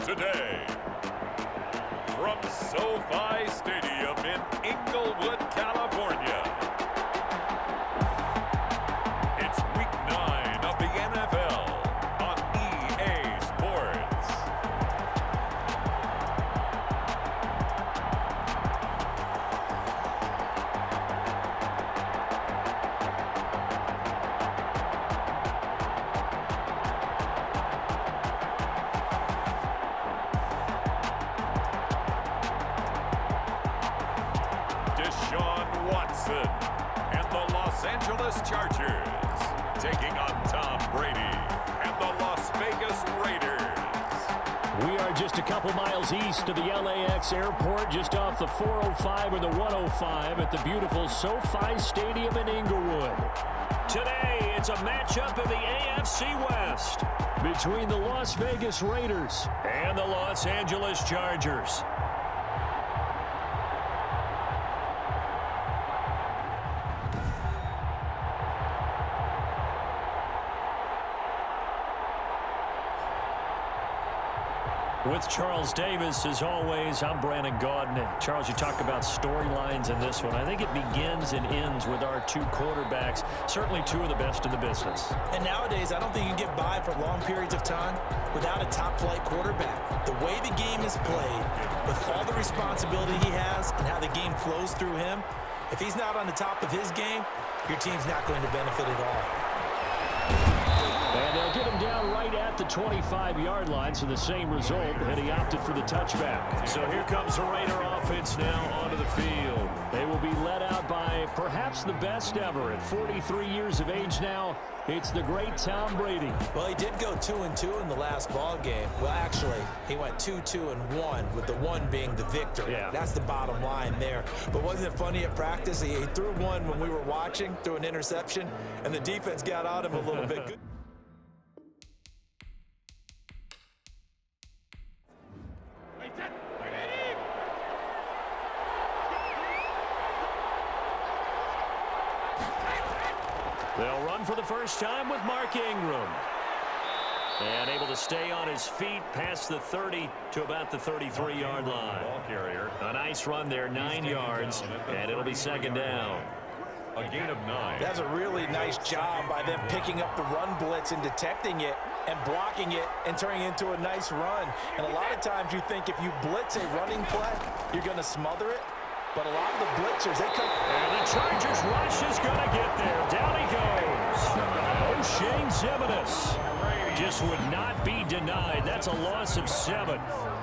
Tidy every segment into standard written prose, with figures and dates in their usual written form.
today. From SoFi Stadium in Inglewood, California, it's Week 9 of the NFL on EA Sports. Deshaun Watson and the Los Angeles Chargers taking on Tom Brady and the Las Vegas Raiders. We are just a couple miles east of the LAX airport, just off the 405 or the 105 at the beautiful SoFi Stadium in Inglewood. Today, it's a matchup in the AFC West between the Las Vegas Raiders and the Los Angeles Chargers. With Charles Davis, as always, I'm Brandon Gaudin. Charles, you talk about storylines in this one. I think it begins and ends with our two quarterbacks, certainly two of the best in the business. And nowadays, I don't think you can get by for long periods of time without a top-flight quarterback. The way the game is played, with all the responsibility he has and how the game flows through him, if he's not on the top of his game, your team's not going to benefit at all. And they'll get him down right at the 25-yard line, so the same result, and he opted for the touchback. So here comes the Raider offense now onto the field. They will be led out by perhaps the best ever. At 43 years of age now, it's the great Tom Brady. Well, he did go 2-2 in the last ball game. Well, actually, he went 2-2-1, with the one being the victory. Yeah. That's the bottom line there. But wasn't it funny at practice? He threw one when we were watching, threw an interception, and the defense got on him a little bit. Good. They'll run for the first time with Mark Ingram. And able to stay on his feet past the 30 to about the 33-yard line. A nice run there, 9 yards, and it'll be second down. A gain of 9. That's a really nice job by them picking up the run blitz and detecting it and blocking it and turning it into a nice run. And a lot of times you think if you blitz a running play, you're going to smother it. But a lot of the blitzers, they come. And the Chargers rush is going to get there. Down he goes. O'Shane Ximines just would not be denied. That's a loss of 7.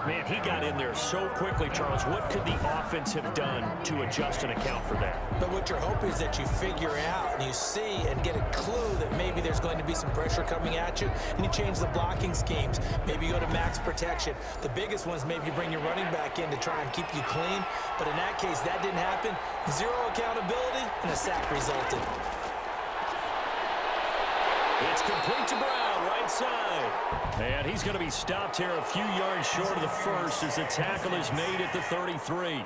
Man, he got in there so quickly, Charles. What could the offense have done to adjust and account for that? But what you're hoping is that you figure out and you see and get a clue that maybe there's going to be some pressure coming at you, and you change the blocking schemes. Maybe you go to max protection. The biggest one is maybe you bring your running back in to try and keep you clean. But in that case, that didn't happen. Zero accountability, and a sack resulted. It's complete to Brown, right side. And he's going to be stopped here a few yards short of the first as the tackle is made at the 33.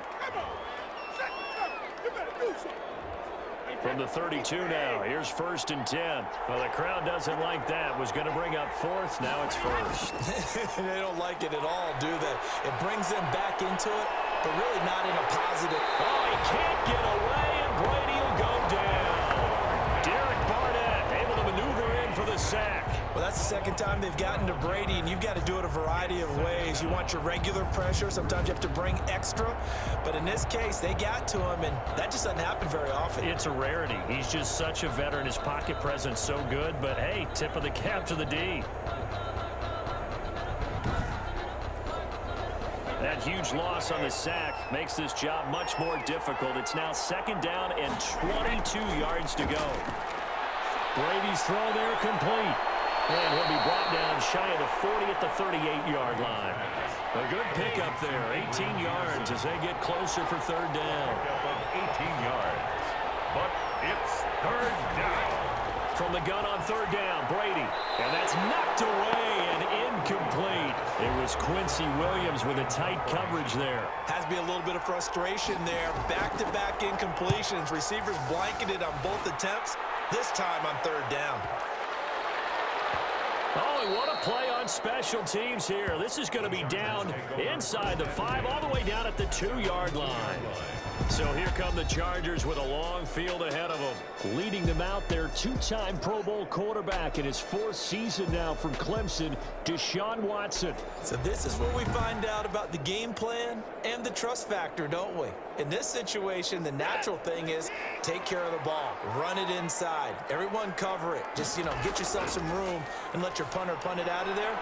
From the 32 now, here's 1st and 10. Well, the crowd doesn't like that. Was going to bring up 4th, now it's 1st. They don't like it at all, do they? It brings them back into it, but really not in a positive. Oh, he can't get away, and Brady will go down. Derek Barnett able to maneuver in for the sack. Well, that's the second time they've gotten to Brady, and you've got to do it a variety of ways. You want your regular pressure. Sometimes you have to bring extra. But in this case, they got to him, and that just doesn't happen very often. It's a rarity. He's just such a veteran. His pocket presence so good. But, hey, tip of the cap to the D. That huge loss on the sack makes this job much more difficult. It's now 2nd down and 22 yards to go. Brady's throw there complete. And he'll be brought down shy of the 40 at the 38-yard line. A good pickup there, 18 yards as they get closer for 3rd down. 18 yards. But it's 3rd down. From the gun on 3rd down, Brady. And that's knocked away and incomplete. It was Quincy Williams with a tight coverage there. Has to be a little bit of frustration there. Back-to-back incompletions. Receivers blanketed on both attempts. This time on 3rd down. Oh, Oh, what a play on special teams here. This is going to be down inside the 5, all the way down at the 2-yard line. So here come the Chargers with a long field ahead of them. Leading them out, their 2-time Pro Bowl quarterback in his 4th season now from Clemson, Deshaun Watson. So this is where we find out about the game plan and the trust factor, don't we? In this situation, the natural thing is take care of the ball, run it inside, everyone cover it. Just, get yourself some room and let your punter punt it out of there.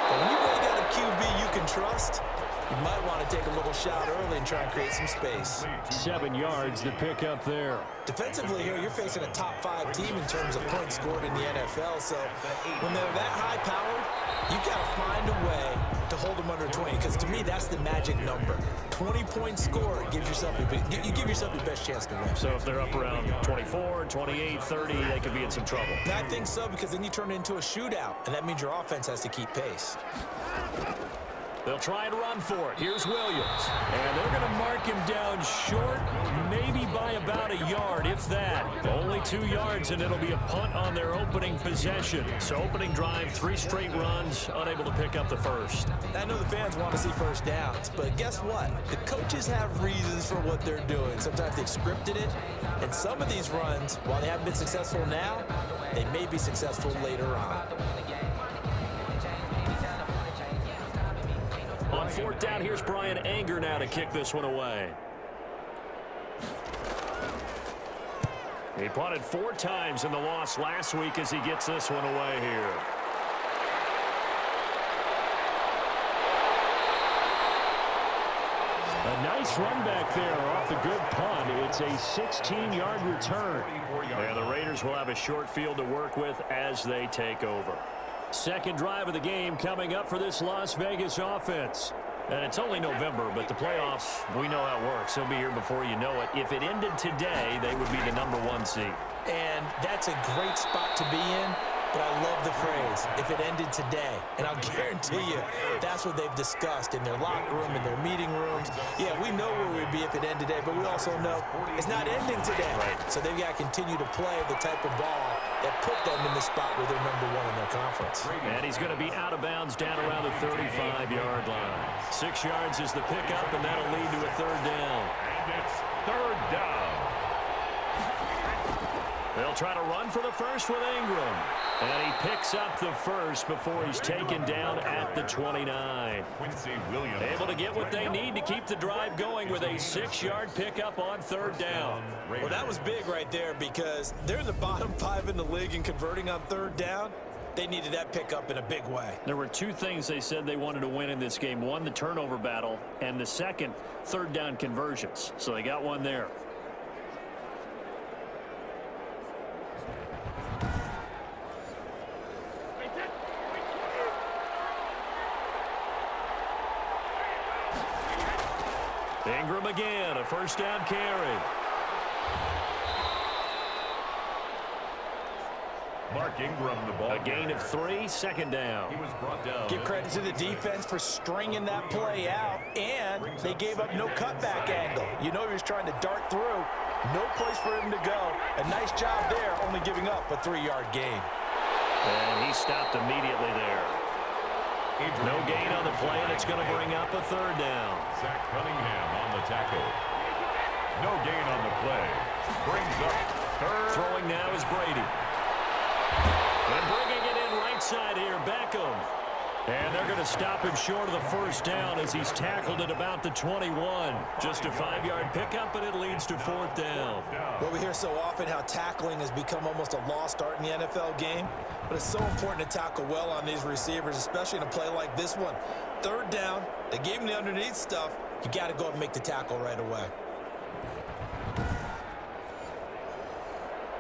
But when you really got a QB you can trust, you might want to take a little shot early and try and create some space. 7 yards to pick up there. Defensively here, you're facing a top 5 team in terms of points scored in the NFL. So when they're that high-powered, you've got to find a way to hold them under 20. Because to me, that's the magic number. 20 points scored gives yourself you give yourself your best chance to win. So if they're up around 24, 28, 30, they could be in some trouble. And I think so, because then you turn it into a shootout, and that means your offense has to keep pace. They'll try and run for it. Here's Williams. And they're going to mark him down short, maybe by about a yard, if that. Only 2 yards, and it'll be a punt on their opening possession. So opening drive, 3 straight runs, unable to pick up the first. I know the fans want to see first downs, but guess what? The coaches have reasons for what they're doing. Sometimes they've scripted it, and some of these runs, while they haven't been successful now, they may be successful later on. On 4th down, here's Brian Anger now to kick this one away. He punted 4 times in the loss last week as he gets this one away here. A nice run back there off the good punt. It's a 16-yard return. And the Raiders will have a short field to work with as they take over. Second drive of the game coming up for this Las Vegas offense. And it's only November, but the playoffs, we know how it works. They'll be here before you know it. If it ended today, they would be the #1 seed. And that's a great spot to be in, but I love the phrase, if it ended today. And I'll guarantee you, that's what they've discussed in their locker room, in their meeting rooms. Yeah, we know where we'd be if it ended today, but we also know it's not ending today. Right. So they've got to continue to play the type of ball that put them in the spot where they're #1 in their conference. And he's going to be out of bounds down around the 35-yard line. 6 yards is the pickup, and that'll lead to a 3rd down. And it's 3rd down. They'll try to run for the first with Ingram. And he picks up the first before he's taken down at the 29. Quincy Williams. Able to get what they need to keep the drive going with a 6-yard pickup on 3rd down. Well, that was big right there because they're in the bottom 5 in the league in converting on 3rd down. They needed that pickup in a big way. There were 2 things they said they wanted to win in this game. One, the turnover battle, and the second, 3rd down conversions. So they got one there. Ingram again, a 1st down carry. Mark Ingram, the ball. A gain of 3, 2nd down. He was brought down. Give credit to the defense for stringing that play out, and they gave up no cutback angle. You know he was trying to dart through. No place for him to go. A nice job there, only giving up a 3-yard gain. And he stopped immediately there. No gain on the play, and it's going to bring up a 3rd down. Zach Cunningham on the tackle. No gain on the play. Brings up 3rd. Throwing now is Brady. And bringing it in right side here, Beckham. And they're going to stop him short of the 1st down as he's tackled at about the 21. Just a 5-yard pickup, and it leads to 4th down. Well, we hear so often how tackling has become almost a lost art in the NFL game. But it's so important to tackle well on these receivers, especially in a play like this one. 3rd down, they gave him the underneath stuff. You got to go and make the tackle right away.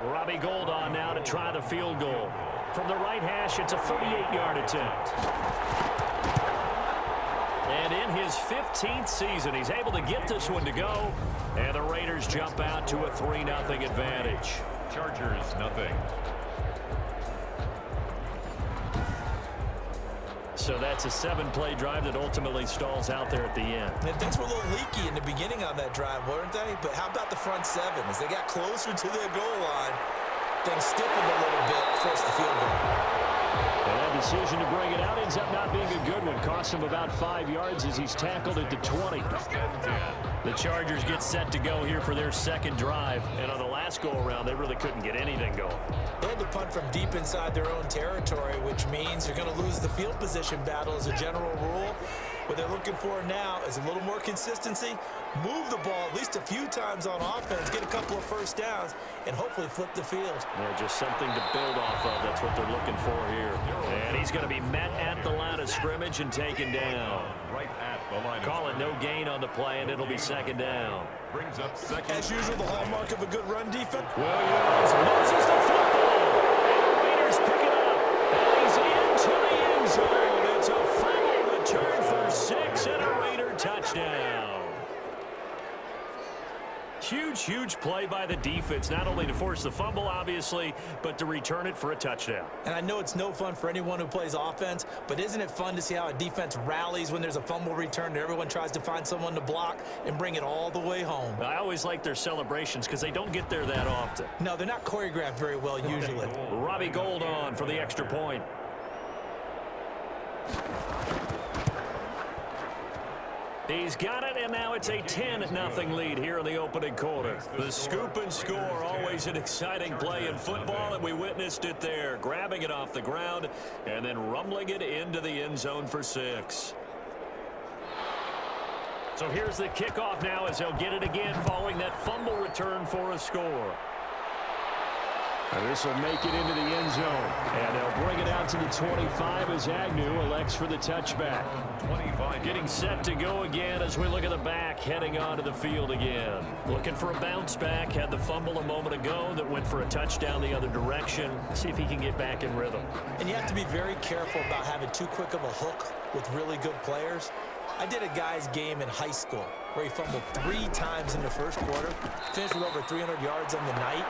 Robbie Gould on now to try the field goal. From the right hash, it's a 38-yard attempt. And in his 15th season, he's able to get this one to go. And the Raiders jump out to a 3-0 advantage. Chargers, nothing. So that's a 7-play drive that ultimately stalls out there at the end. And things were a little leaky in the beginning on that drive, weren't they? But how about the front 7? As they got closer to their goal line, things stiffened a little bit, forced the field goal. And decision to bring it out ends up not being a good one. Costs him about 5 yards as he's tackled at the 20. The Chargers get set to go here for their second drive. And on the last go-around, they really couldn't get anything going. They had to punt from deep inside their own territory, which means you're going to lose the field position battle as a general rule. What they're looking for now is a little more consistency, move the ball at least a few times on offense, get a couple of first downs, and hopefully flip the field. Yeah, just something to build off of. That's what they're looking for here. And he's going to be met at the line of scrimmage and taken down. Right at the line. Call it no gain on the play, and it'll be second down. Brings up second. As usual, the hallmark of a good run defense. Williams loses the football. And the Raiders pick it up. And he's into the end zone. It's a final return for 6 and a Raider touchdown. Huge play by the defense, not only to force the fumble, obviously, but to return it for a touchdown. And I know it's no fun for anyone who plays offense, but isn't it fun to see how a defense rallies when there's a fumble return and everyone tries to find someone to block and bring it all the way home? I always like their celebrations because they don't get there that often. No, they're not choreographed very well usually. Robbie Gould on for the extra point. He's got it, and now it's a 10-0 lead here in the opening quarter. The scoop and score, always an exciting play in football, and we witnessed it there, grabbing it off the ground and then rumbling it into the end zone for 6. So here's the kickoff now as they'll get it again following that fumble return for a score. And this will make it into the end zone. And they'll bring it out to the 25 as Agnew elects for the touchback. 25. Getting set to go again as we look at the back, heading onto the field again. Looking for a bounce back. Had the fumble a moment ago that went for a touchdown the other direction. See if he can get back in rhythm. And you have to be very careful about having too quick of a hook with really good players. I did a guy's game in high school where he fumbled 3 times in the first quarter, finished with over 300 yards on the night,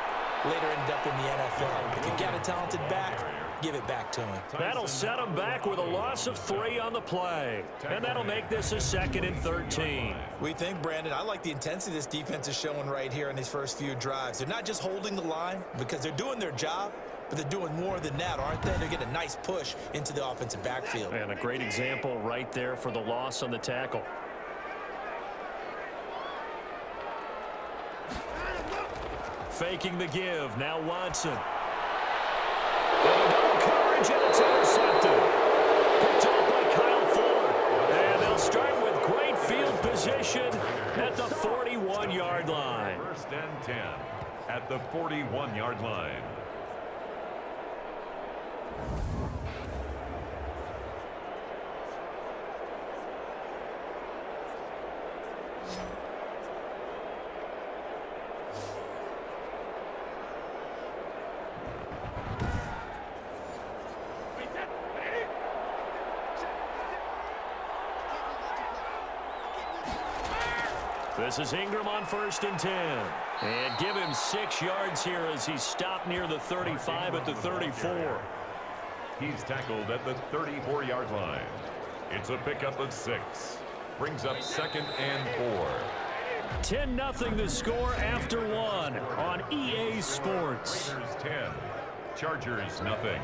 later ended up in the NFL. If you got a talented back, give it back to him. That'll set him back with a loss of 3 on the play. And that'll make this a 2nd and 13. We think, Brandon, I like the intensity this defense is showing right here in these first few drives. They're not just holding the line because they're doing their job, but they're doing more than that, aren't they? They're getting a nice push into the offensive backfield. And a great example right there for the loss on the tackle. Faking the give. Now Watson. Double coverage, and it's intercepted. Picked up by Kyle Ford. And they'll start with great field position at the 41-yard line. 1st and 10 at the 41-yard line. This is Ingram on 1st and 10. And give him 6 yards here as he's stopped near the 35 at the 34. He's tackled at the 34-yard line. It's a pickup of 6. Brings up 2nd and 4. 10-0 the score after 1 on EA Sports. Raiders 10, Chargers nothing.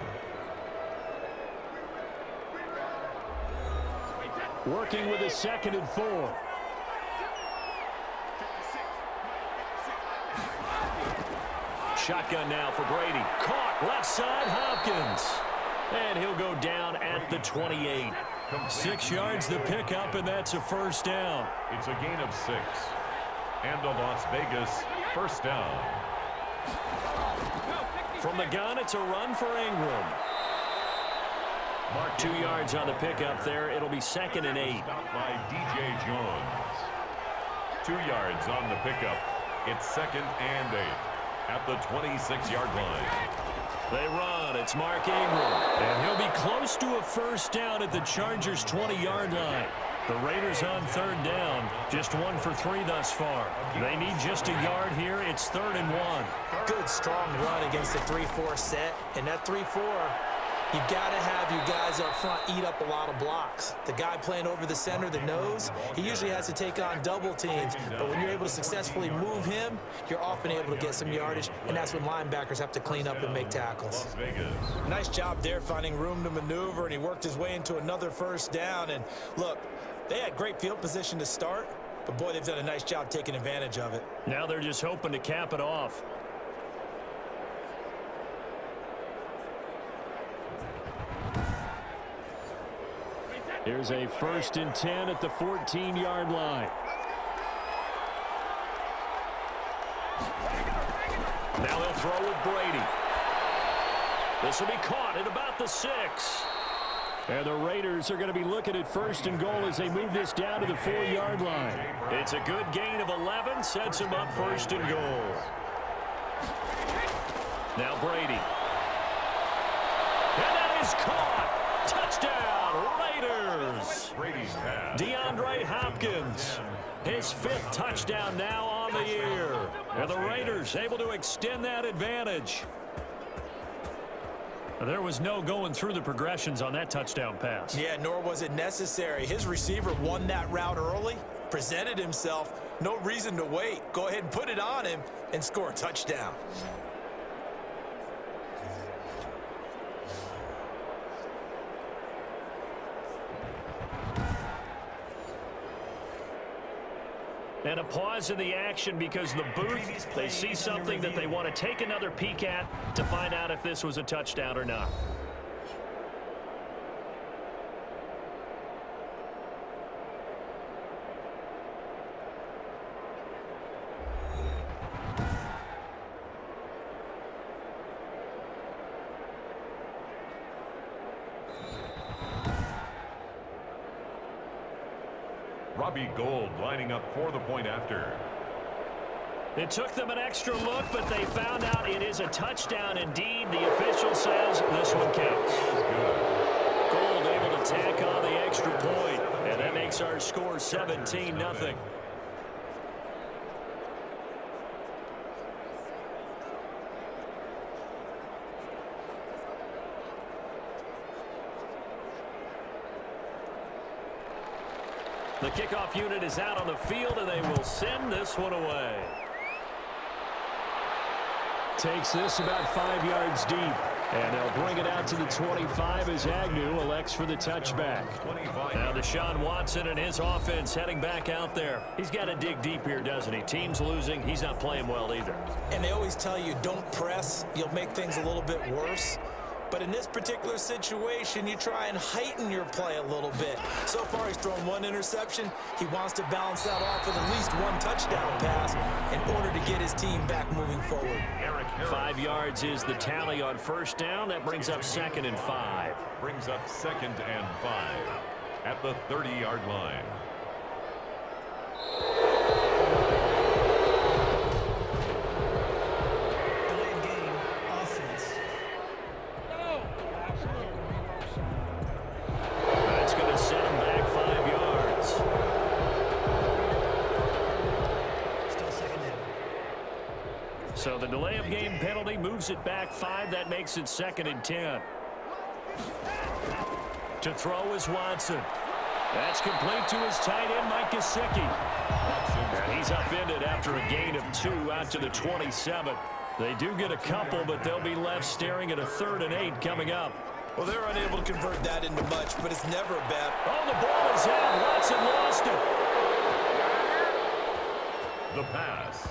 Working with a 2nd and 4. Shotgun now for Brady. Caught left side, Hopkins. And he'll go down at the 28. 6 yards the pickup, and that's a 1st down. It's a gain of 6. And a Las Vegas 1st down. From the gun, it's a run for Ingram. 2 yards on the pickup there. It'll be 2nd and 8. Stopped by DJ Jones. 2 yards on the pickup. It's 2nd and 8 at the 26-yard line. They run. It's Mark Ingram. And he'll be close to a 1st down at the Chargers' 20-yard line. The Raiders on 3rd down. Just 1 for 3 thus far. They need just a yard here. It's 3rd and 1. Good, strong run against the 3-4 set. And that 3-4 You got to have your guys up front eat up a lot of blocks. The guy playing over the center, the nose, he usually has to take on double teams. But when you're able to successfully move him, you're often able to get some yardage, and that's when linebackers have to clean up and make tackles. Nice job there finding room to maneuver, and he worked his way into another first down. And look, they had great field position to start, but boy, they've done a nice job taking advantage of it. Now they're just hoping to cap it off. Here's a 1st and 10 at the 14-yard line. Now they'll throw with Brady. This will be caught at about the 6. And the Raiders are going to be looking at 1st and goal as they move this down to the 4-yard line. It's a good gain of 11, sets them up 1st and goal. Now Brady. And that is caught. Touchdown, Raiders. DeAndre Hopkins, his 5th touchdown now on the year. And the Raiders able to extend that advantage. There was no going through the progressions on that touchdown pass. Yeah, nor was it necessary. His receiver won that route early, presented himself. No reason to wait. Go ahead and put it on him and score a touchdown. And a pause in the action because the booth, they see something that they want to take another peek at to find out if this was a touchdown or not. Robbie Gould lining up for the point after. It took them an extra look, but they found out it is a touchdown indeed. The official says this one counts. Gould able to tack on the extra point, and that makes our score 17-0. The kickoff unit is out on the field, and they will send this one away. Takes this about 5 yards deep, and they'll bring it out to the 25 as Agnew elects for the touchback. Now Deshaun Watson and his offense heading back out there. He's got to dig deep here, doesn't he? Team's losing. He's not playing well either. And they always tell you don't press. You'll make things a little bit worse. But in this particular situation, you try and heighten your play a little bit. So far, he's thrown 1 interception. He wants to balance that off with at least 1 touchdown pass in order to get his team back moving forward. 5 yards is the tally on first down. That brings up 2nd and 5. Brings up 2nd and 5 at the 30-yard line. So the delay of game penalty moves it back 5. That makes it 2nd and 10. To throw is Watson. That's complete to his tight end, Mike Gesicki. And he's upended after a gain of 2 out to the 27. They do get a couple, but they'll be left staring at a 3rd and 8 coming up. Well, they're unable to convert that into much, but it's never bad. Oh, the ball is out. Watson lost it. The pass.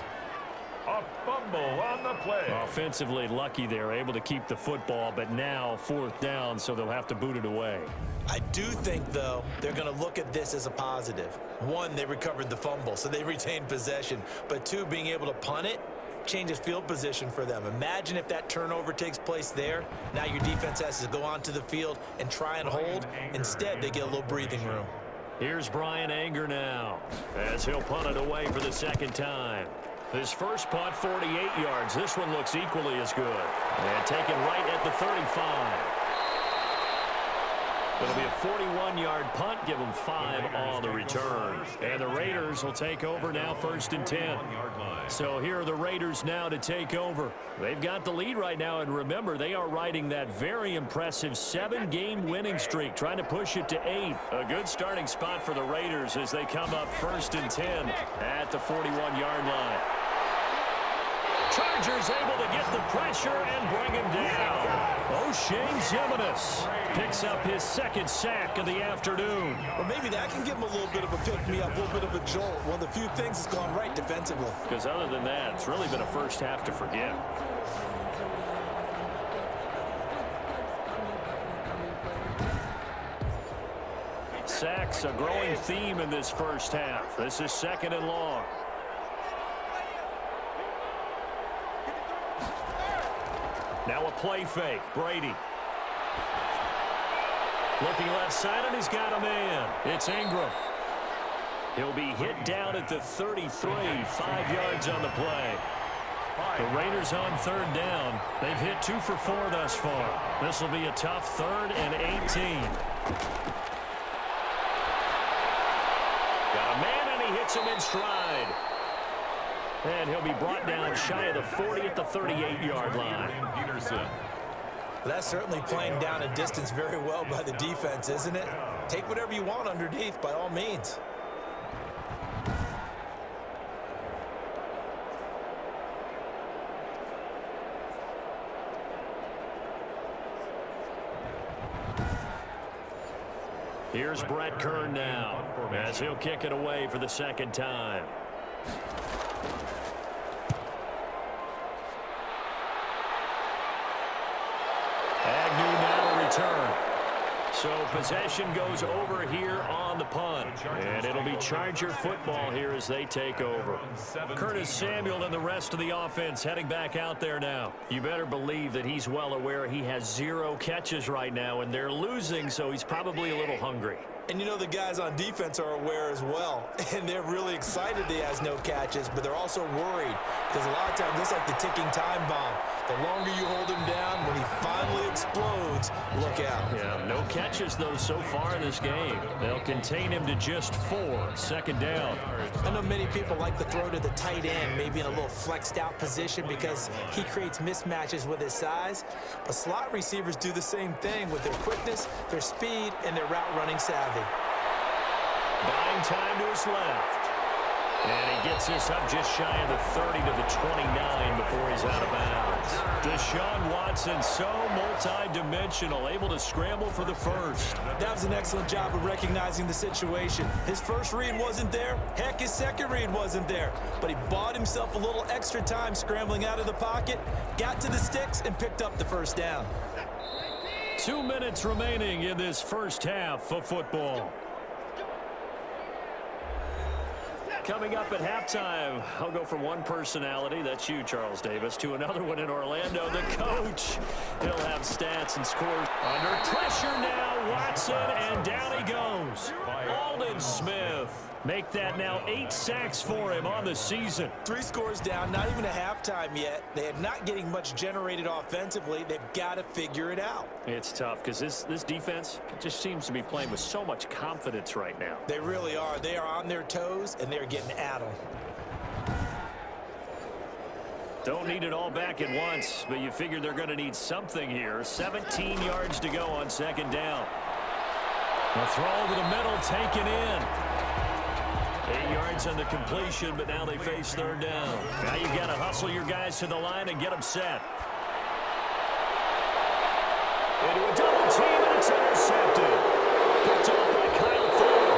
A fumble on the play. Offensively lucky they're able to keep the football, but now 4th down, so they'll have to boot it away. I do think, though, they're going to look at this as a positive. 1, they recovered the fumble, so they retained possession. But 2, being able to punt it changes field position for them. Imagine if that turnover takes place there. Now your defense has to go onto the field and try and hold. Instead, they get a little breathing room. Here's Brian Anger now as he'll punt it away for the 2nd time. His first punt, 48 yards. This one looks equally as good. And taken right at the 35. It'll be a 41-yard punt, give them 5 on the return. And the Raiders will take over now, 1st and 10. So here are the Raiders now to take over. They've got the lead right now, and remember, they are riding that very impressive 7-game winning streak, trying to push it to 8. A good starting spot for the Raiders as they come up 1st and 10 at the 41-yard line. Chargers able to get the pressure and bring him down. O'Shea Zimenez picks up his 2nd sack of the afternoon. Well, maybe that can give him a little bit of a pick-me-up, a little bit of a jolt. One of the few things that's gone right defensively. Because other than that, it's really been a first half to forget. Sacks, a growing theme in this first half. This is 2nd and long. Now a play fake. Brady. Looking left side, and he's got a man. It's Ingram. He'll be hit down at the 33, 5 yards on the play. The Raiders on 3rd down. They've hit 2 for 4 thus far. This will be a tough 3rd and 18. Got a man, and he hits him in stride. And he'll be brought down shy of the 40 at the 38-yard line. That's certainly playing down a distance very well by the defense, isn't it? Take whatever you want underneath, by all means. Here's Brett Kern now as he'll kick it away for the 2nd time. Agnew now to return. So possession goes over here on the punt. And it'll be Charger football here as they take over. Curtis Samuel and the rest of the offense heading back out there now. You better believe that he's well aware he has 0 catches right now, and they're losing, so he's probably a little hungry. And you know the guys on defense are aware as well. And they're really excited he has no catches, but they're also worried. Because a lot of times, it's like the ticking time bomb. The longer you hold him down, when he finally explodes, look out. Yeah, no catches, though, so far in this game. They'll contain him to just 4, 2nd down. I know many people like to throw to the tight end, maybe in a little flexed out position because he creates mismatches with his size. But slot receivers do the same thing with their quickness, their speed, and their route running savvy. Buying time to his left. And he gets this up just shy of the 30 to the 29 before he's out of bounds. Deshaun Watson, so multi-dimensional, able to scramble for the 1st. That was an excellent job of recognizing the situation. His first read wasn't there. Heck, his second read wasn't there. But he bought himself a little extra time scrambling out of the pocket, got to the sticks, and picked up the 1st down. 2 minutes remaining in this first half of football. Coming up at halftime, I'll go from one personality, that's you, Charles Davis, to another one in Orlando, the coach. He'll have stats and scores. Under pressure now, Watson, and down he goes. Aldon Smith. Make that now 8 sacks for him on the season. 3 scores down, not even a halftime yet. They are not getting much generated offensively. They've got to figure it out. It's tough because this defense just seems to be playing with so much confidence right now. They really are. They are on their toes, and they're getting at them. Don't need it all back at once, but you figure they're going to need something here. 17 yards to go on 2nd down. The throw to the middle, taken in. 8 yards on the completion, but now they face 3rd down. Now you've got to hustle your guys to the line and get them set. Into a double team, and it's intercepted. Picked off by Kyle Fuller.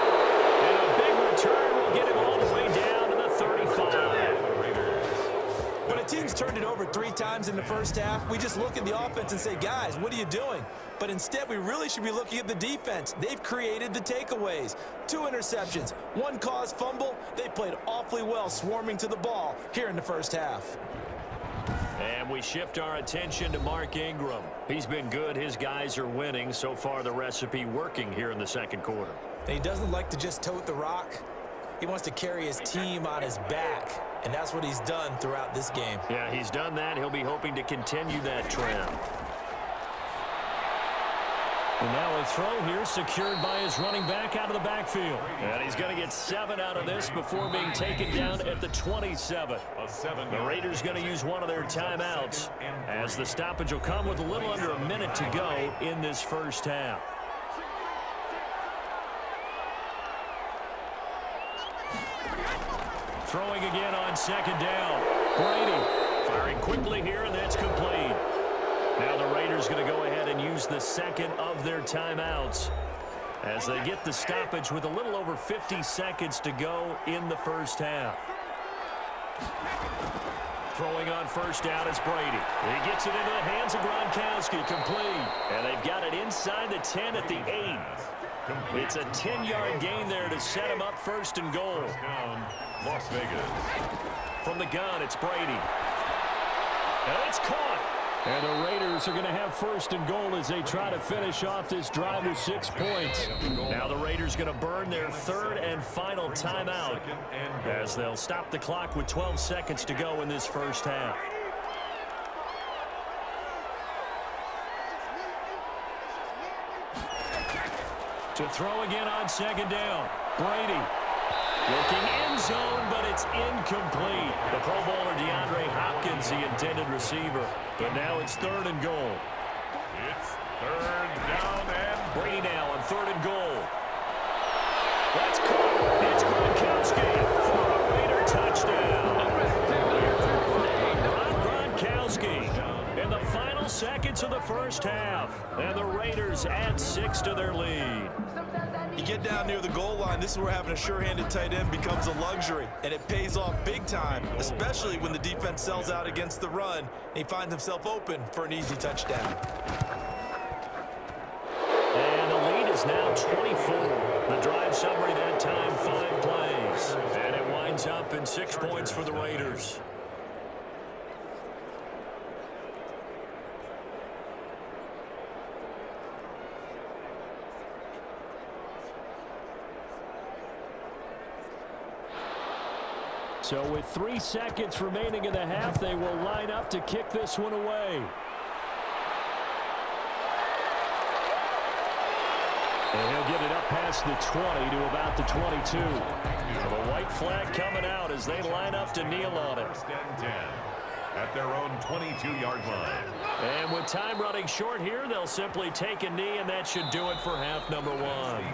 And a big return will get him all the way down to the 35. When a team's turned it over 3 times in the first half, we just look at the offense and say, guys, what are you doing? But instead, we really should be looking at the defense. They've created the takeaways. 2 interceptions, 1 caused fumble. They played awfully well swarming to the ball here in the first half. And we shift our attention to Mark Ingram. He's been good. His guys are winning. So far, the recipe working here in the 2nd quarter. And he doesn't like to just tote the rock. He wants to carry his team on his back, and that's what he's done throughout this game. Yeah, he's done that. He'll be hoping to continue that trend. And now a throw here secured by his running back out of the backfield. And he's going to get 7 out of this before being taken down at the 27. The Raiders going to use one of their timeouts as the stoppage will come with a little under a minute to go in this first half. Throwing again on second down. Brady firing quickly here, and that's complete. Now the Raiders going to go ahead and use the second of their timeouts as they get the stoppage with a little over 50 seconds to go in the first half. Throwing on first down is Brady. He gets it into the hands of Gronkowski, complete. And they've got it inside the 10 at the 8. It's a 10-yard gain there to set him up first and goal. Las Vegas. From the gun, it's Brady. And it's caught. And the Raiders are going to have first and goal as they try to finish off this drive with 6 points. Now the Raiders going to burn their third and final timeout as they'll stop the clock with 12 seconds to go in this first half. To throw again on second down. Brady looking end zone, but it's incomplete. The Pro Bowler DeAndre Hopkins, the intended receiver. But now it's third and goal. It's third down and Brady now on third and goal. That's caught. It's Gronkowski for a Raider touchdown. Rob Gronkowski in the final seconds of the first half. And the Raiders add 6 to their lead. You get down near the goal line, this is where having a sure-handed tight end becomes a luxury, and it pays off big time, especially when the defense sells out against the run, and he finds himself open for an easy touchdown. And the lead is now 24. The drive summary that time, 5 plays. And it winds up in 6 points for the Raiders. So with 3 seconds remaining in the half, they will line up to kick this one away. And he'll get it up past the 20 to about the 22. The white flag coming out as they line up to kneel on it. first and 10 at their own 22-yard line. And with time running short here, they'll simply take a knee, and that should do it for half number 1.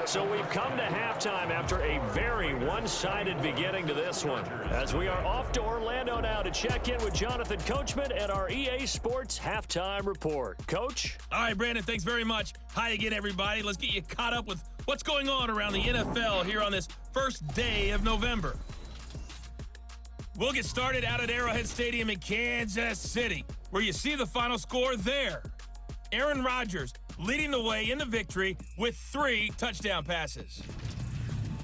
So we've come to halftime after a very one-sided beginning to this one. As we are off to Orlando now to check in with Jonathan Coachman and our EA Sports Halftime Report. Coach? All right, Brandon, thanks very much. Hi again, everybody. Let's get you caught up with what's going on around the NFL here on this first day of November. We'll get started out at Arrowhead Stadium in Kansas City, where you see the final score there. Aaron Rodgers leading the way in the victory with 3 touchdown passes.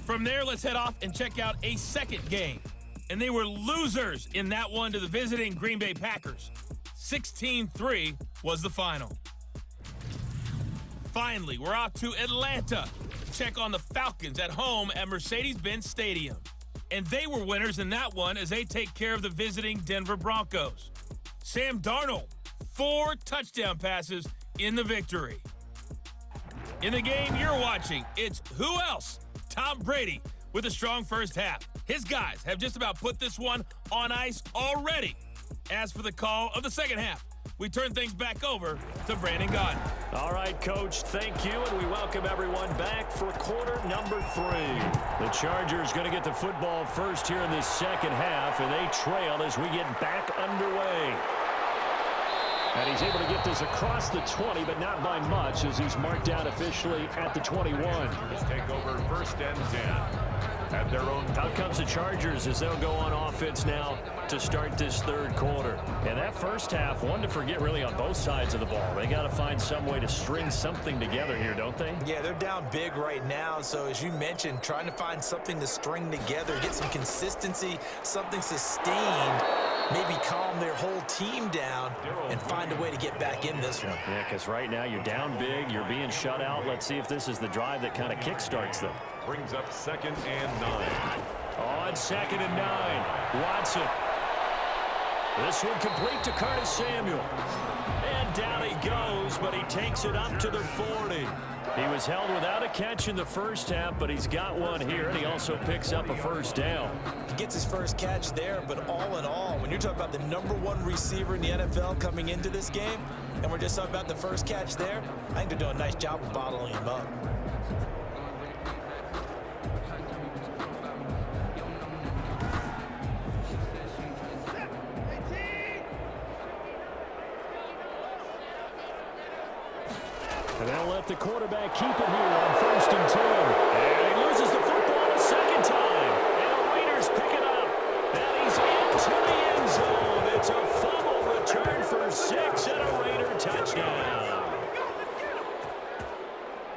From there, let's head off and check out a second game. And they were losers in that one to the visiting Green Bay Packers. 16-3 was the final. Finally, we're off to Atlanta to check on the Falcons at home at Mercedes-Benz Stadium. And they were winners in that one as they take care of the visiting Denver Broncos. Sam Darnold, 4 touchdown passes in the victory. In the game you're watching, it's who else? Tom Brady with a strong first half. His guys have just about put this one on ice already. As for the call of the second half, we turn things back over to Brandon Gaudin. All right, Coach, thank you, and we welcome everyone back for quarter number 3. The Chargers going to get the football first here in this second half, and they trail as we get back underway. And he's able to get this across the 20, but not by much, as he's marked down officially at the 21. Let's take over first and 10 at their own. Out comes the Chargers as they'll go on offense now to start this third quarter. And that first half, one to forget really on both sides of the ball. They got to find some way to string something together here, don't they? Yeah, they're down big right now, so as you mentioned, trying to find something to string together, get some consistency, something sustained, maybe calm their whole team down and find a way to get back in this one. Yeah, because right now you're down big, you're being shut out. Let's see if this is the drive that kind of kickstarts them. Brings up second and 9. On second and 9, Watson. This one complete to Curtis Samuel. And And down he goes, but he takes it up to the 40. He was held without a catch in the first half, but he's got one here, and he also picks up a first down. He gets his first catch there, but all in all, when you're talking about the #1 receiver in the NFL coming into this game, and we're just talking about the first catch there, I think they're doing a nice job of bottling him up. And they'll let the quarterback keep it here on 1st and 10. And he loses the football a second time. And the Raiders pick it up. And he's into the end zone. It's a fumble return for 6 and a Raider touchdown.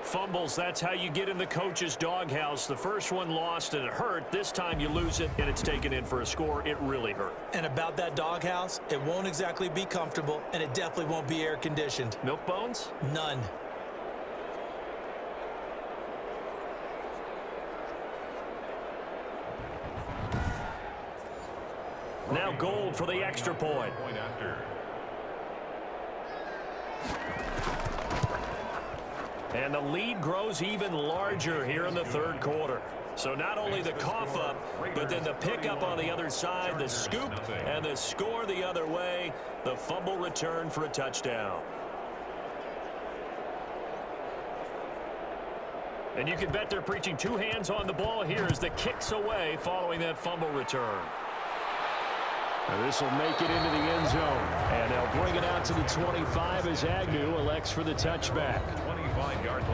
Fumbles, that's how you get in the coach's doghouse. The first one lost and it hurt. This time you lose it and it's taken in for a score. It really hurt. And about that doghouse, it won't exactly be comfortable, and it definitely won't be air-conditioned. Milk bones? None. Now Gold for the extra point. And the lead grows even larger here in the third quarter. So not only the cough up, but then the pickup on the other side, the scoop, and the score the other way, the fumble return for a touchdown. And you can bet they're preaching two hands on the ball here as the kick's away following that fumble return. This will make it into the end zone. And they'll bring it out to the 25 as Agnew elects for the touchback.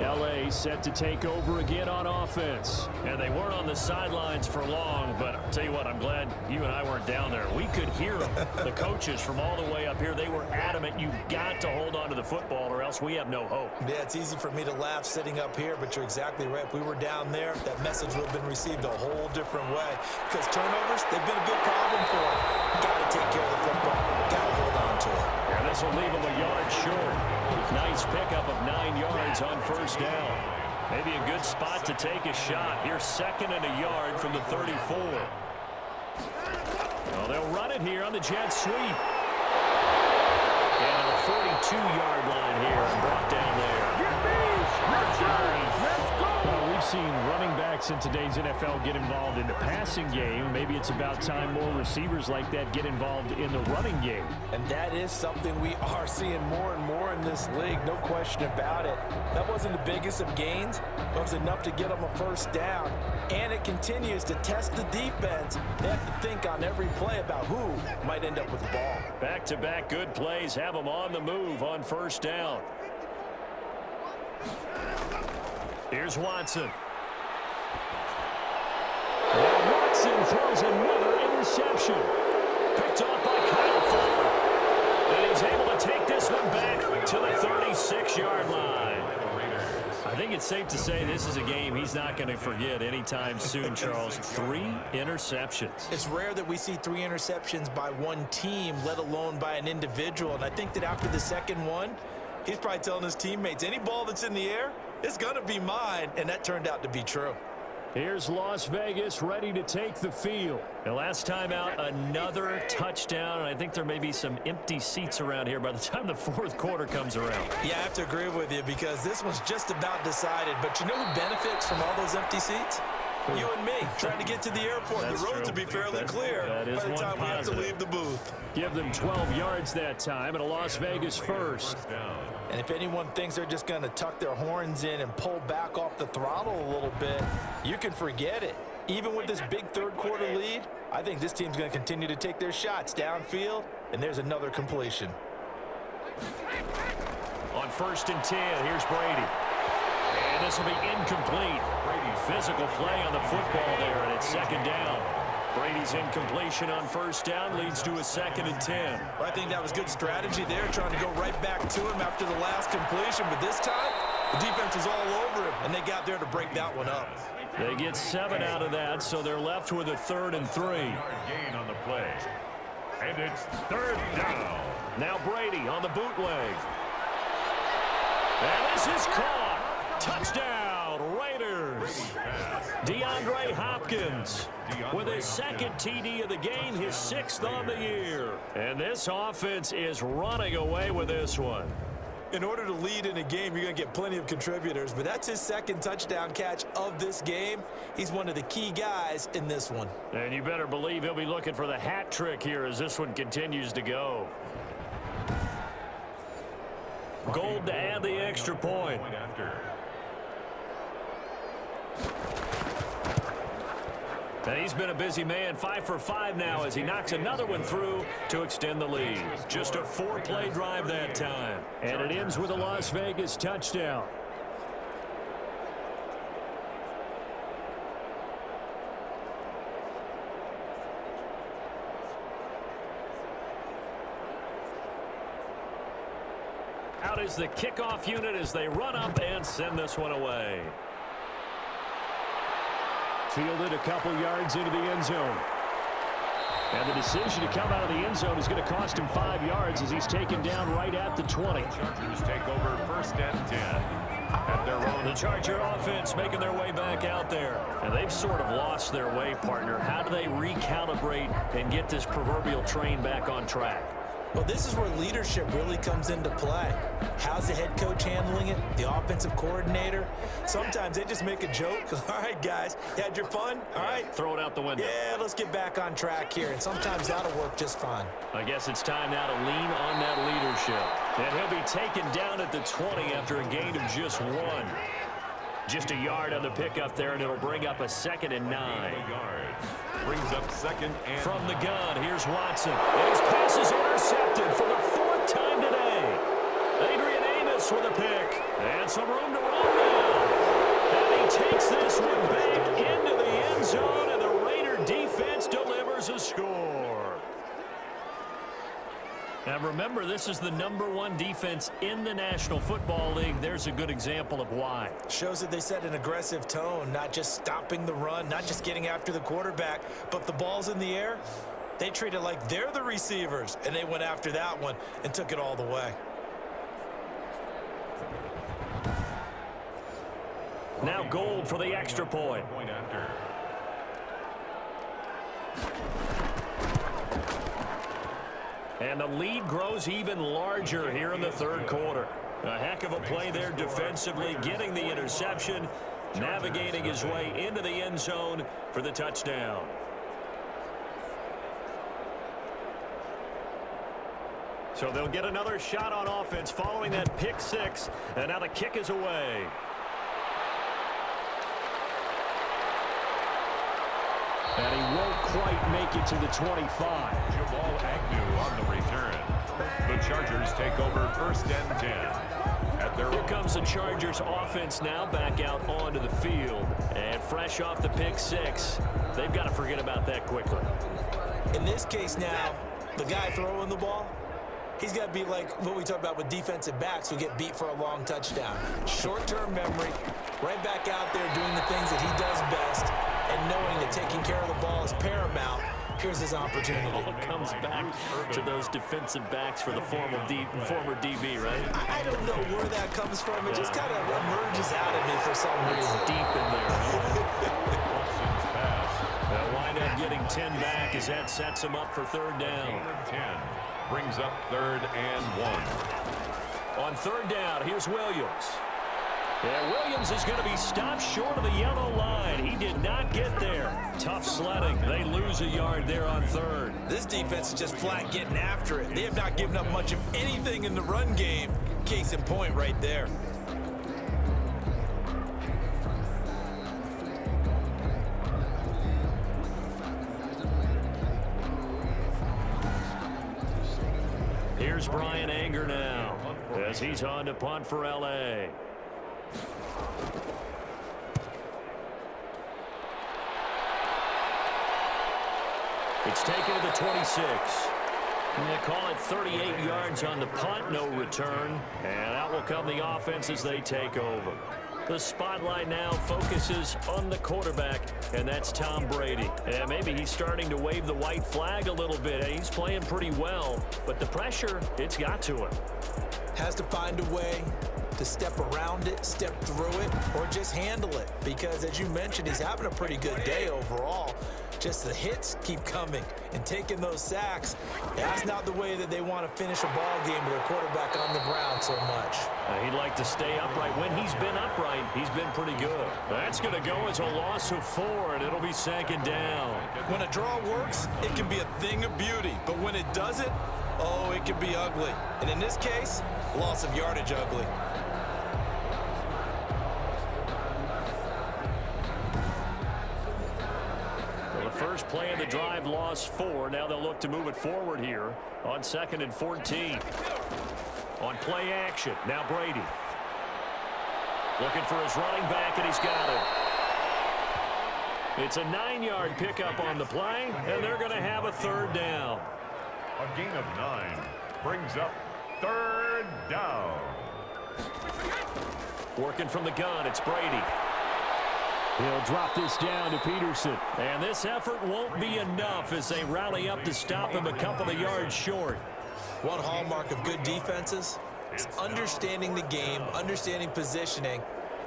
L.A. set to take over again on offense. And they weren't on the sidelines for long, but I'll tell you what, I'm glad you and I weren't down there. We could hear them. The coaches from all the way up here, they were adamant, you've got to hold on to the football or else we have no hope. Yeah, it's easy for me to laugh sitting up here, but you're exactly right. If we were down there, that message would have been received a whole different way. Because turnovers, they've been a big problem for them. Got to take care of the football. Got to hold on to it. And this will leave them a yard short. Nice pickup of 9 yards on first down. Maybe a good spot to take a shot. Here's 2nd and a yard from the 34. Well, they'll run it here on the jet sweep. And on the 42-yard line here and brought down there. Well, we've seen running backs in today's NFL get involved in the passing game. Maybe it's about time more receivers like that get involved in the running game. And that is something we are seeing more and more in this league, no question about it. That wasn't the biggest of gains, but it was enough to get them a first down. And it continues to test the defense. They have to think on every play about who might end up with the ball. Back-to-back good plays have them on the move on first down. Here's Watson. And Watson throws another interception. Picked off by Kyle Fuller. And he's able to take this one back to the 36-yard line. I think it's safe to say this is a game he's not going to forget anytime soon, Charles. 3 interceptions. It's rare that we see 3 interceptions by one team, let alone by an individual. And I think that after the second one, he's probably telling his teammates, any ball that's in the air, it's going to be mine. And that turned out to be true. Here's Las Vegas ready to take the field. The last time out, another touchdown, and I think there may be some empty seats around here by the time the fourth quarter comes around. Yeah, I have to agree with you because this one's just about decided. But you know who benefits from all those empty seats? You and me, trying to get to the airport. That's the road true. to be fairly clear that is by the one time we have to positive. leave the booth. Give them 12 yards that time and a Las Vegas first. And if anyone thinks they're just going to tuck their horns in and pull back off the throttle a little bit, you can forget it. Even with this big third quarter lead, I think this team's going to continue to take their shots downfield, and there's another completion. On 1st and 10, here's Brady. And this will be incomplete. Physical play on the football there, and it's 2nd down. Brady's incompletion on 1st down leads to a 2nd and 10. Well, I think that was good strategy there, trying to go right back to him after the last completion. But this time, the defense was all over him, and they got there to break that one up. They get 7 out of that, so they're left with a 3rd and 3. Gain on the play. And it's 3rd down. Now Brady on the bootleg. And this is caught. Touchdown, Raiders. DeAndre Hopkins with his second TD of the game, his 6th on the year. And this offense is running away with this one. In order to lead in a game, you're going to get plenty of contributors, but that's his second touchdown catch of this game. He's one of the key guys in this one. And you better believe he'll be looking for the hat trick here as this one continues to go. Gold to add the extra point. And he's been a busy man, 5 for 5 now as he knocks another one through to extend the lead. Just a 4-play drive that time. And it ends with a Las Vegas touchdown. Out is the kickoff unit as they run up and send this one away. Fielded a couple yards into the end zone. And the decision to come out of the end zone is going to cost him 5 yards as he's taken down right at the 20. Chargers take over 1st and 10 at their own. The Charger offense making their way back out there. And they've sort of lost their way, partner. How do they recalibrate and get this proverbial train back on track? Well, this is where leadership really comes into play. How's the head coach handling it? The offensive coordinator? Sometimes they just make a joke. All right, guys, you had your fun? All right. Throw it out the window. Yeah, let's get back on track here. And sometimes that'll work just fine. I guess it's time now to lean on that leadership. And he'll be taken down at the 20 after a gain of just 1. Just a yard on the pickup there, and it'll bring up a 2nd and 9. Brings up 2nd and From the gun, here's Watson. And his pass is intercepted for the 4th time today. Adrian Amos with a pick. And some room to run now. And he takes this one back into the end zone, and the Raider defense delivers a score. And remember, this is the #1 defense in the National Football League. There's a good example of why. Shows that they set an aggressive tone, not just stopping the run, not just getting after the quarterback, but the ball's in the air. They treat it like they're the receivers, and they went after that one and took it all the way. Now Gold for the extra point. And the lead grows even larger here in the 3rd quarter. A heck of a play there defensively, getting the interception, navigating his way into the end zone for the touchdown. So they'll get another shot on offense following that pick 6, and now the kick is away. And he won't quite make it to the 25. Jamal Agnew on the return. The Chargers take over 1st and 10 at their Here comes the Chargers offense now back out onto the field. And fresh off the pick 6, they've got to forget about that quickly. In this case now, the guy throwing the ball, he's got to be like what we talk about with defensive backs who get beat for a long touchdown. Short-term memory, right back out there doing the things that he does best, and knowing that taking care of the ball is paramount. Here's his opportunity. It comes back to those defensive backs for the former DB, right? I don't know where that comes from. It just kind of emerges out of me for some reason. Deep in there. They'll wind up getting 10 back as that sets him up for 3rd down. 10 brings up 3rd and 1. On 3rd down, here's Williams. Yeah, Williams is going to be stopped short of the yellow line. He did not get there. Tough sledding. They lose a yard there on 3rd. This defense is just flat getting after it. They have not given up much of anything in the run game. Case in point right there. Here's Brian Anger now as he's on to punt for L.A. It's taken to the 26. And they call it 38 yards on the punt, no return. And out will come the offense as they take over. The spotlight now focuses on the quarterback, and that's Tom Brady. And maybe he's starting to wave the white flag a little bit. He's playing pretty well, but the pressure, it's got to him. Has to find a way to step around it, step through it, or just handle it. Because as you mentioned, he's having a pretty good day overall. Just the hits keep coming and taking those sacks. That's not the way that they want to finish a ball game with their quarterback on the ground so much. He'd like to stay upright. When he's been upright, he's been pretty good. That's going to go as a loss of 4, and it'll be 2nd down. When a draw works, it can be a thing of beauty. But when it doesn't, oh, it can be ugly. And in this case, loss of yardage ugly. First play of the drive, lost 4. Now they'll look to move it forward here on 2nd and 14. On play action, now Brady. Looking for his running back, and he's got it. It's a 9-yard pickup on the play, and they're going to have a 3rd down. A gain of 9 brings up 3rd down. Working from the gun, it's Brady. He'll drop this down to Peterson. And this effort won't be enough as they rally up to stop him a couple of yards short. One hallmark of good defenses is understanding the game, understanding positioning,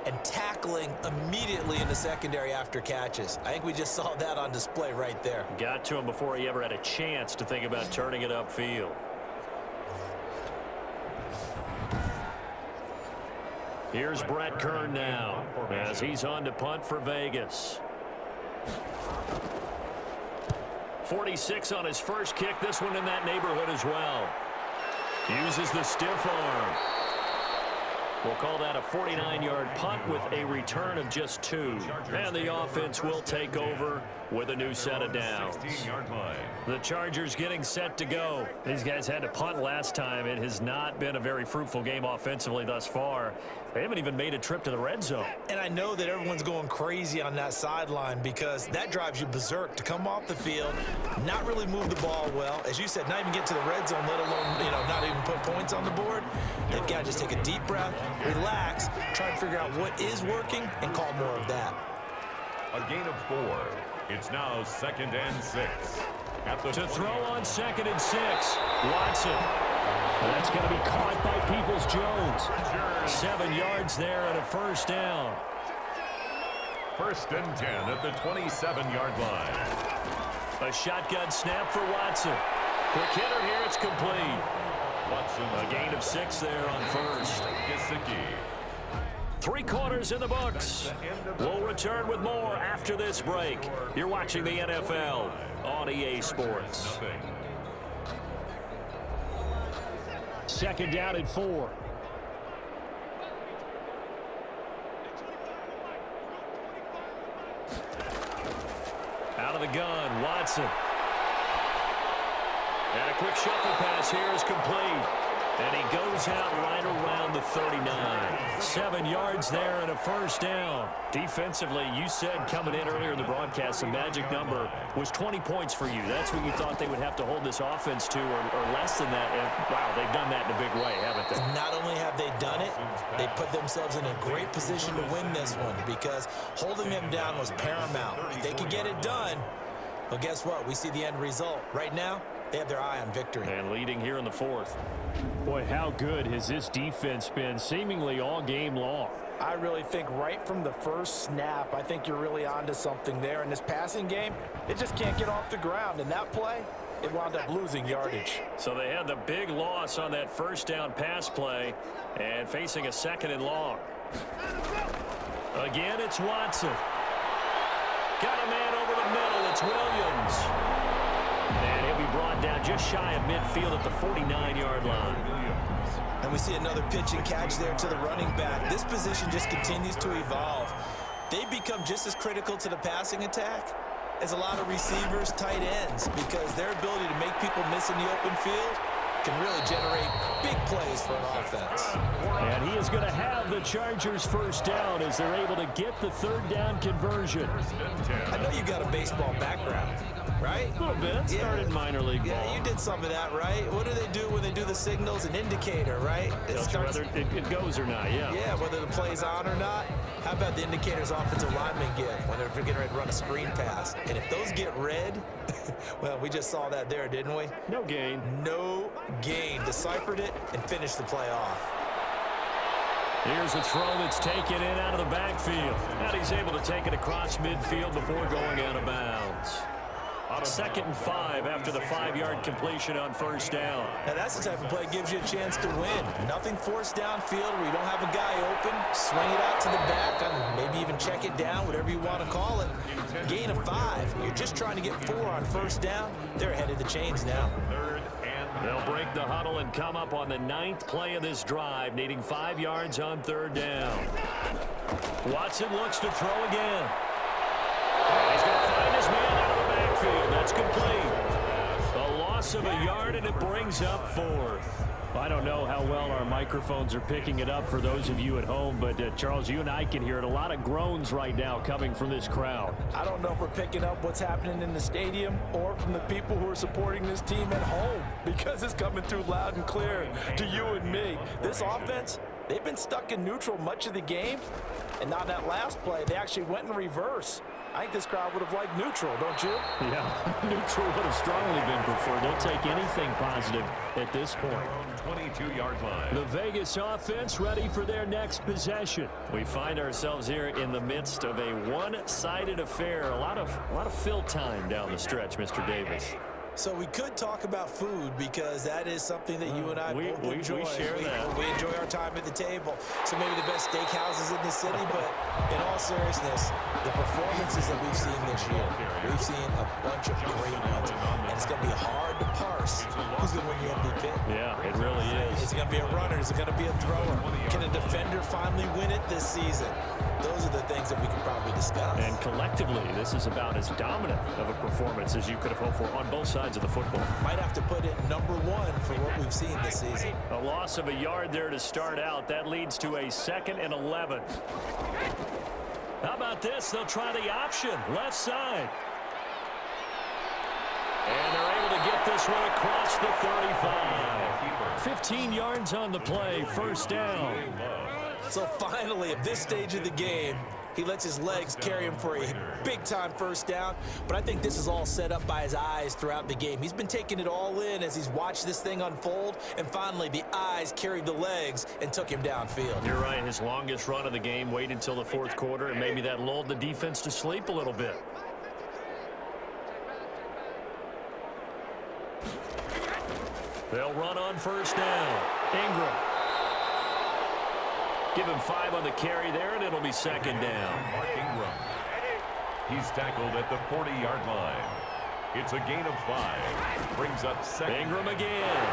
and tackling immediately in the secondary after catches. I think we just saw that on display right there. Got to him before he ever had a chance to think about turning it upfield. Here's Brett Kern now as he's on to punt for Vegas. 46 on his first kick. This one in that neighborhood as well. Uses the stiff arm. We'll call that a 49-yard punt with a return of just 2. And the offense will take over with a new set of downs. The Chargers getting set to go. These guys had to punt last time. It has not been a very fruitful game offensively thus far. They haven't even made a trip to the red zone. And I know that everyone's going crazy on that sideline because that drives you berserk to come off the field, not really move the ball well. As you said, not even get to the red zone, let alone, not even put points on the board. They've got to just take a deep breath, relax, try and figure out what is working, and call more of that. A gain of 4. It's now 2nd and 6. To throw on 2nd and 6. Watson. That's going to be caught by Peoples-Jones. 7 yards there and a 1st down. 1st and 10 at the 27-yard line. A shotgun snap for Watson. Quick hitter here, it's complete. Watson. A gain of 6 there on 1st. Gesicki. 3 quarters in the books. We'll return with more after this break. You're watching the NFL on EA Sports. 2nd down and 4. Out of the gun, Watson. And a quick shuffle pass here is complete. And he goes out right around the 39. 7 yards there and a 1st down. Defensively, you said coming in earlier in the broadcast, the magic number was 20 points for you. That's what you thought they would have to hold this offense to, or less than that. And wow, they've done that in a big way, haven't they? Not only have they done it, they put themselves in a great position to win this one because holding them down was paramount. If they could get it done, well, guess what? We see the end result. Right now, they have their eye on victory. And leading here in the 4th. Boy, how good has this defense been seemingly all game long? I really think right from the first snap, I think you're really onto something there. In this passing game, it just can't get off the ground. In that play, it wound up losing yardage. So they had the big loss on that 1st down pass play and facing a 2nd and long. Again, it's Watson. Got a man over the middle. It's Williams. And he'll be brought down just shy of midfield at the 49-yard line. And we see another pitch and catch there to the running back. This position just continues to evolve. They become just as critical to the passing attack as a lot of receivers, tight ends, because their ability to make people miss in the open field can really generate big plays for an offense. And he is going to have the Chargers 1st down as they're able to get the 3rd down conversion. I know you got a baseball background, right? A little bit. Started minor league ball. Yeah, you did some of that, right? What do they do when they do the signals? An indicator, right? Whether it goes or not, yeah. Yeah, whether the play's on or not. How about the indicators offensive linemen give when they're getting ready to run a screen pass? And if those get red, well, we just saw that there, didn't we? No gain. No gain. Deciphered it and finished the play off. Here's a throw that's taken in out of the backfield. And he's able to take it across midfield before going out of bounds. 2nd and 5 after the 5-yard completion on first down. Now that's the type of play that gives you a chance to win. Nothing forced downfield where you don't have a guy open. Swing it out to the back, and maybe even check it down, whatever you want to call it. Gain of 5. You're just trying to get 4 on first down. They're ahead of the chains now. They'll break the huddle and come up on the 9th play of this drive, needing 5 yards on 3rd down. Watson looks to throw again. He's going to find his man out of the backfield. That's complete. A loss of a yard, and it brings up 4th. I don't know how well our microphones are picking it up for those of you at home, but Charles, you and I can hear it. A lot of groans right now coming from this crowd. I don't know if we're picking up what's happening in the stadium or from the people who are supporting this team at home, because it's coming through loud and clear to you and me. This offense, they've been stuck in neutral much of the game, and now that last play, they actually went in reverse. I think this crowd would have liked neutral, don't you? Yeah, neutral would have strongly been preferred. They'll take anything positive at this point. 22-yard line. The Vegas offense ready for their next possession. We find ourselves here in the midst of a one-sided affair. A lot of fill time down the stretch, Mr. Davis. So we could talk about food, because that is something that you and I both enjoy. We share that. We enjoy our time at the table. So maybe the best steakhouses in the city, but in all seriousness, the performances that we've seen this year, we've seen a bunch of great ones. And it's going to be hard to parse who's going to win the MVP. Yeah, it really is. Is it going to be a runner? Is it going to be a thrower? Can a defender finally win it this season? Those are the things that we could probably discuss. And collectively, this is about as dominant of a performance as you could have hoped for on both sides of the football. Might have to put it #1 for what we've seen this season. A loss of a yard there to start out. That leads to a 2nd and 11. How about this? They'll try the option, left side. And they're able to get this one across the 35. 15 yards on the play, first down. So finally, at this stage of the game, he lets his legs carry him for a big-time first down. But I think this is all set up by his eyes throughout the game. He's been taking it all in as he's watched this thing unfold. And finally, the eyes carried the legs and took him downfield. You're right. His longest run of the game waited until the 4th quarter, and maybe that lulled the defense to sleep a little bit. They'll run on first down. Ingram. Give him 5 on the carry there, and it'll be 2nd down. Mark Ingram. He's tackled at the 40-yard line. It's a gain of 5. Brings up 2nd. Ingram again.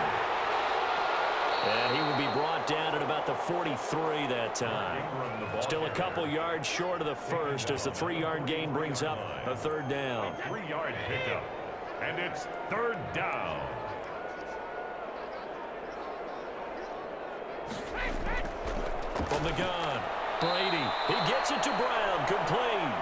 And he will be brought down at about the 43 that time. Still a couple yards short of the first as the 3-yard gain brings up a 3rd down. 3-yard pickup. And it's 3rd down. From the gun, Brady. He gets it to Brown, complete.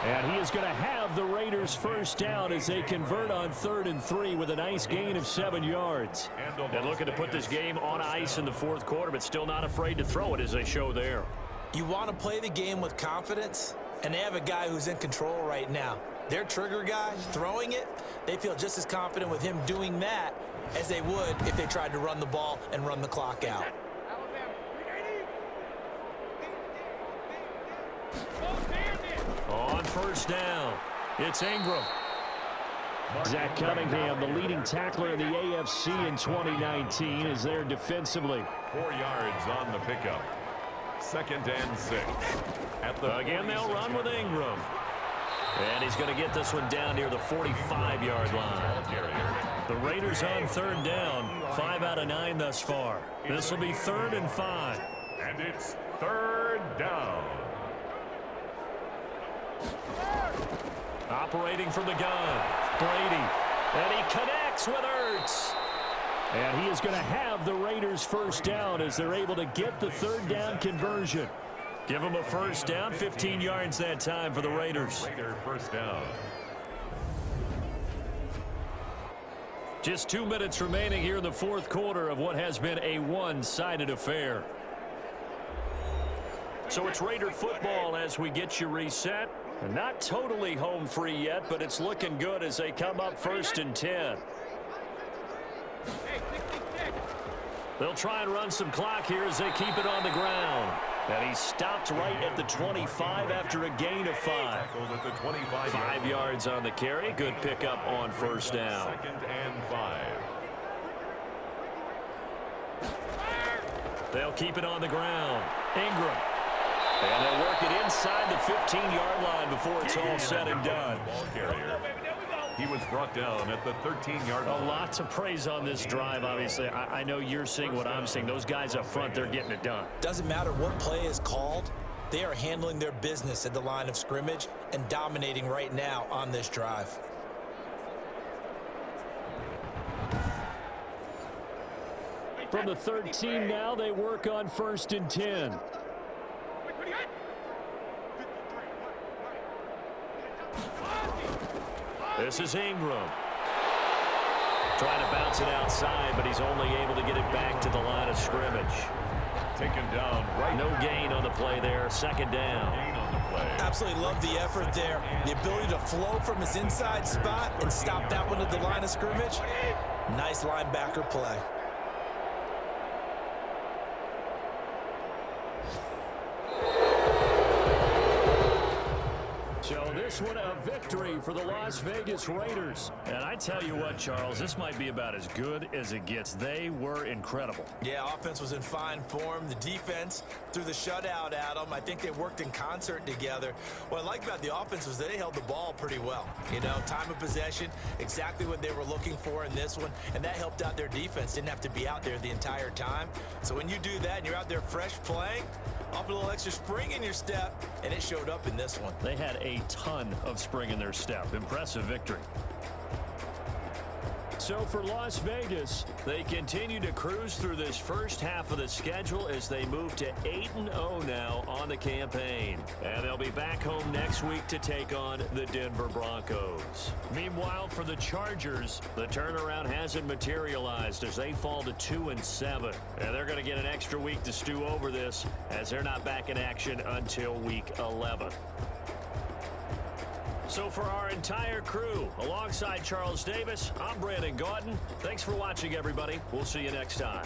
And he is going to have the Raiders first down as they convert on 3rd and 3 with a nice gain of 7 yards. They're looking to put this game on ice in the 4th quarter, but still not afraid to throw it as they show there. You want to play the game with confidence, and they have a guy who's in control right now. Their trigger guy throwing it, they feel just as confident with him doing that as they would if they tried to run the ball and run the clock out. On first down, it's Ingram. Zach Cunningham, the leading tackler in the AFC in 2019, is there defensively. 4 yards on the pickup. 2nd and 6. Again, they'll run with Ingram. And he's going to get this one down near the 45-yard line. The Raiders on 3rd down, 5 out of 9 thus far. This will be 3rd and 5. And it's 3rd down. Operating from the gun, Brady. And he connects with Ertz. And he is going to have the Raiders first down as they're able to get the 3rd down conversion. Give them a first down, 15 yards that time for the Raiders. Raider first down. Just 2 minutes remaining here in the 4th quarter of what has been a one-sided affair. So it's Raider football as we get you reset. Not totally home free yet, but it's looking good as they come up 1st and 10. They'll try and run some clock here as they keep it on the ground. And he stopped right at the 25 after a gain of 5. Tackled at the 25. 5 yards on the carry. Good pickup on first down. 2nd and 5. They'll keep it on the ground. Ingram. And they'll work it inside the 15-yard line before it's all said and done. Ball carrier. He was brought down at the 13-yard line. A lot to praise on this drive, obviously. I know you're seeing what I'm seeing. Those guys up front, they're getting it done. Doesn't matter what play is called. They are handling their business at the line of scrimmage and dominating right now on this drive. From the 13 now, they work on 1st and 10. This is Ingram. Trying to bounce it outside, but he's only able to get it back to the line of scrimmage. Taken down right. No gain on the play there. 2nd down. Gain on the play. Absolutely love the effort there. The ability to flow from his inside spot and stop that one at the line of scrimmage. Nice linebacker play. So this one a victory for the Las Vegas Raiders. And I tell you what, Charles, this might be about as good as it gets. They were incredible. Yeah, offense was in fine form. The defense threw the shutout at them. I think they worked in concert together. What I like about the offense was they held the ball pretty well. You know, time of possession, exactly what they were looking for in this one, and that helped out their defense. Didn't have to be out there the entire time. So when you do that and you're out there fresh playing, off a little extra spring in your step, and it showed up in this one. They had a ton of spring in their step. Impressive victory. So for Las Vegas, they continue to cruise through this first half of the schedule as they move to 8-0 now on the campaign. And they'll be back home next week to take on the Denver Broncos. Meanwhile, for the Chargers, the turnaround hasn't materialized as they fall to 2-7. And they're going to get an extra week to stew over this as they're not back in action until week 11. So for our entire crew, alongside Charles Davis, I'm Brandon Gaudin. Thanks for watching, everybody. We'll see you next time.